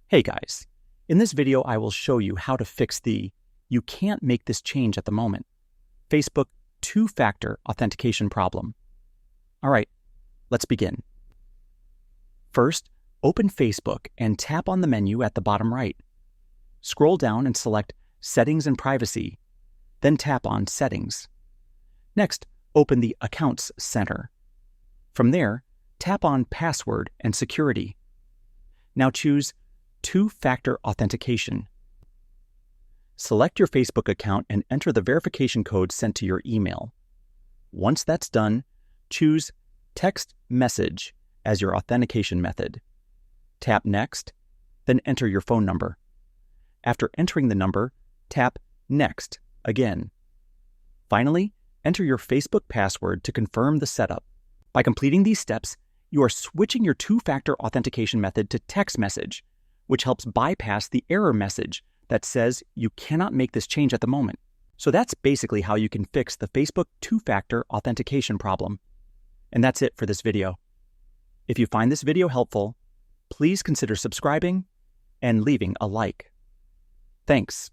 Hey guys, in this video I will show you how to fix the "you can't make this change at the moment" Facebook two-factor authentication problem. Alright, let's begin. First, open Facebook and tap on the menu at the bottom right. Scroll down and select Settings and Privacy, then tap on Settings. Next, open the Accounts Center. From there, tap on Password and Security. Now choose Two-factor authentication. Select your Facebook account and enter the verification code sent to your email. Once that's done, choose Text Message as your authentication method. Tap Next, then enter your phone number. After entering the number, tap Next again. Finally, enter your Facebook password to confirm the setup. By completing these steps, you are switching your two-factor authentication method to text message, which helps bypass the error message that says you cannot make this change at the moment. So that's basically how you can fix the Facebook two-factor authentication problem. And that's it for this video. If you find this video helpful, please consider subscribing and leaving a like. Thanks.